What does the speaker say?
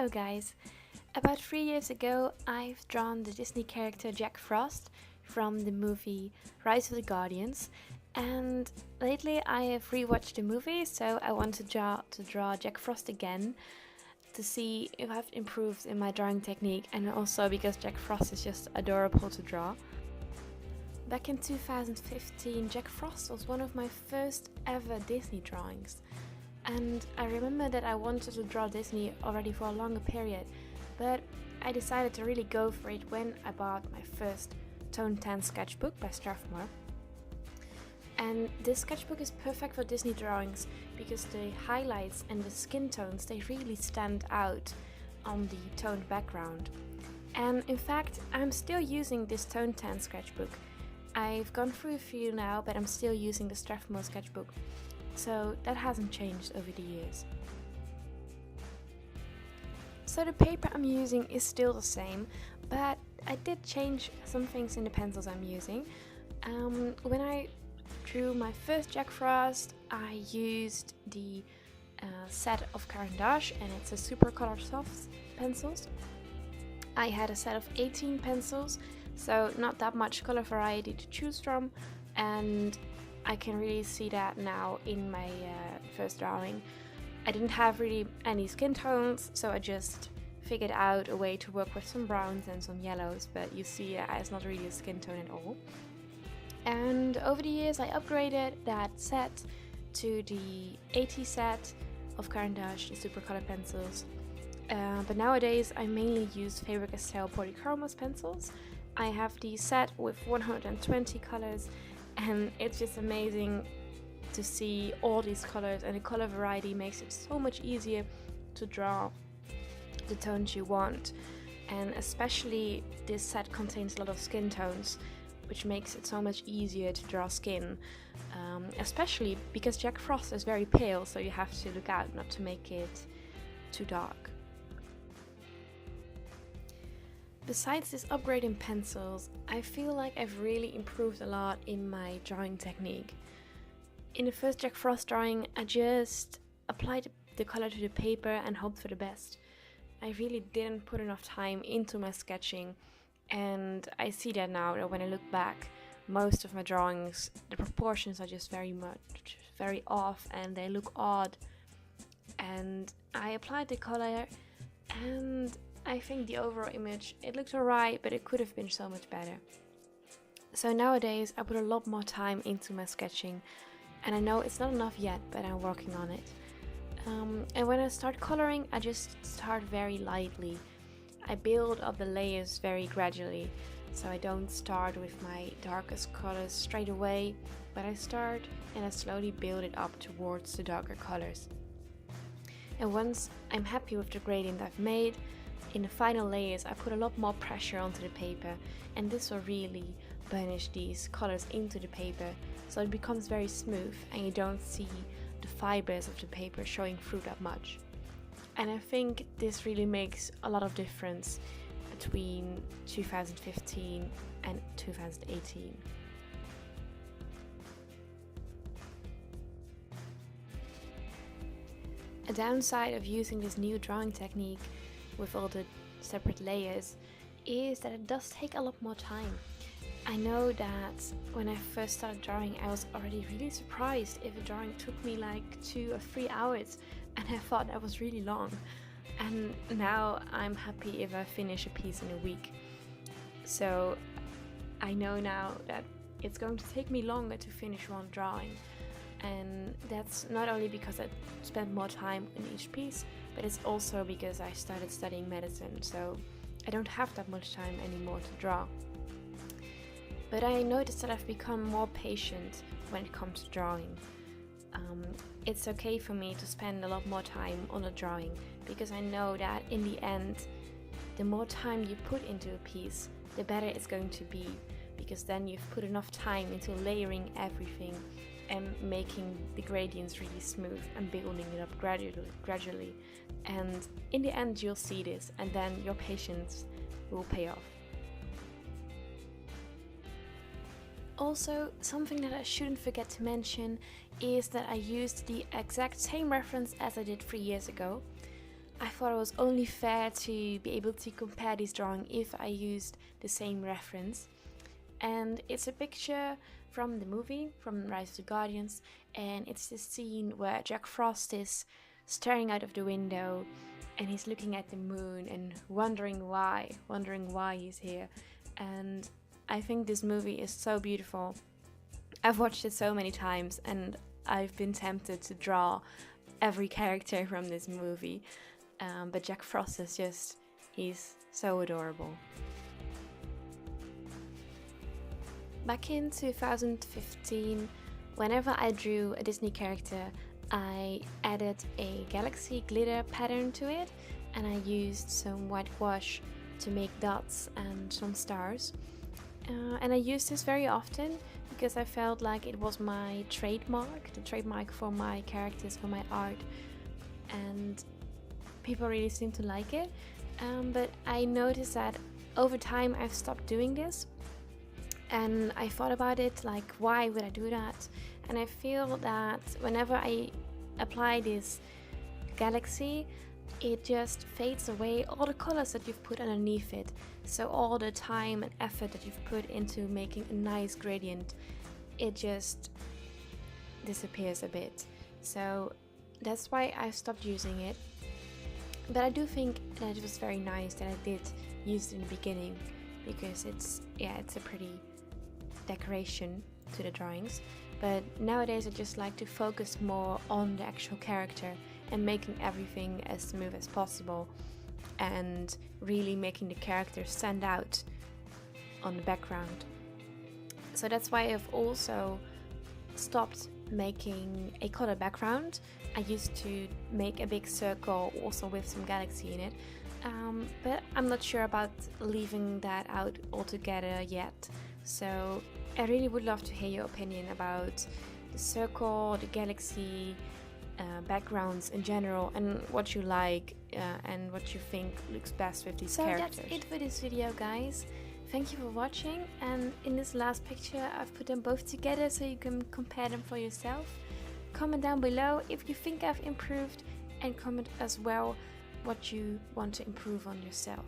Hello guys! About 3 years ago I've drawn the Disney character Jack Frost from the movie Rise of the Guardians, and lately I have rewatched the movie, so I want to draw Jack Frost again to see if I've improved in my drawing technique, and also because Jack Frost is just adorable to draw. Back in 2015, Jack Frost was one of my first ever Disney drawings. And I remember that I wanted to draw Disney already for a longer period, but I decided to really go for it when I bought my first Tone 10 sketchbook by Strathmore. And this sketchbook is perfect for Disney drawings because the highlights and the skin tones, they really stand out on the toned background. And in fact, I'm still using this Tone 10 sketchbook. I've gone through a few now, but I'm still using the Strathmore sketchbook. So that hasn't changed over the years. So the paper I'm using is still the same, but I did change some things in the pencils I'm using. When I drew my first Jack Frost, I used the set of Caran, and it's a super color soft pencils. I had a set of 18 pencils, so not that much color variety to choose from, and I can really see that now in my first drawing. I didn't have really any skin tones, so I just figured out a way to work with some browns and some yellows, but you see it's not really a skin tone at all. And over the years I upgraded that set to the 80 set of Caran, the super color pencils. But nowadays I mainly use Faber Castell polychromos pencils. I have the set with 120 colors, and it's just amazing to see all these colors, and the color variety makes it so much easier to draw the tones you want. And especially this set contains a lot of skin tones, which makes it so much easier to draw skin, especially because Jack Frost is very pale, so you have to look out not to make it too dark. Besides this upgrade in pencils, I feel like I've really improved a lot in my drawing technique. In the first Jack Frost drawing, I just applied the color to the paper and hoped for the best. I really didn't put enough time into my sketching, and I see that now that when I look back, most of my drawings, the proportions are just very off and they look odd. And I applied the color, and I think the overall image, it looked alright, but it could have been so much better. So nowadays I put a lot more time into my sketching, and I know it's not enough yet, but I'm working on it. And when I start coloring, I just start very lightly. I build up the layers very gradually, so I don't start with my darkest colors straight away, but I start and I slowly build it up towards the darker colors. And once I'm happy with the gradient I've made, in the final layers I put a lot more pressure onto the paper, and this will really burnish these colors into the paper, so it becomes very smooth and you don't see the fibers of the paper showing through that much. And I think this really makes a lot of difference between 2015 and 2018. A downside of using this new drawing technique with all the separate layers is that it does take a lot more time. I know that when I first started drawing, I was already really surprised if a drawing took me like 2 or 3 hours, and I thought that was really long. And now I'm happy if I finish a piece in a week. So I know now that it's going to take me longer to finish one drawing. And that's not only because I spent more time in each piece, but it's also because I started studying medicine, so I don't have that much time anymore to draw. But I noticed that I've become more patient when it comes to drawing. It's okay for me to spend a lot more time on a drawing, because I know that in the end, the more time you put into a piece, the better it's going to be, because then you've put enough time into layering everything and making the gradients really smooth and building it up gradually. And in the end you'll see this, and then your patience will pay off. Also, something that I shouldn't forget to mention is that I used the exact same reference as I did 3 years ago. I thought it was only fair to be able to compare this drawing if I used the same reference. And it's a picture from the movie, from Rise of the Guardians, and it's the scene where Jack Frost is staring out of the window and he's looking at the moon and wondering why he's here. And I think this movie is so beautiful. I've watched it so many times and I've been tempted to draw every character from this movie. But Jack Frost is just, he's so adorable. Back in 2015, whenever I drew a Disney character, I added a galaxy glitter pattern to it, and I used some white gouache to make dots and some stars. And I used this very often because I felt like it was my trademark, the trademark for my characters, for my art, and people really seem to like it. But I noticed that over time I've stopped doing this, and I thought about it, like, why would I do that? And I feel that whenever I apply this galaxy, it just fades away all the colors that you've put underneath it. So all the time and effort that you've put into making a nice gradient, it just disappears a bit. So that's why I stopped using it. But I do think that it was very nice that I did use it in the beginning, because it's a pretty decoration to the drawings. But nowadays I just like to focus more on the actual character and making everything as smooth as possible and really making the character stand out on the background. So that's why I've also stopped making a color background. I used to make a big circle also with some galaxy in it, but I'm not sure about leaving that out altogether yet. So I really would love to hear your opinion about the circle, the galaxy, backgrounds in general, and what you like and what you think looks best with these characters. So that's it for this video, guys. Thank you for watching, and in this last picture I've put them both together so you can compare them for yourself. Comment down below if you think I've improved, and comment as well what you want to improve on yourself.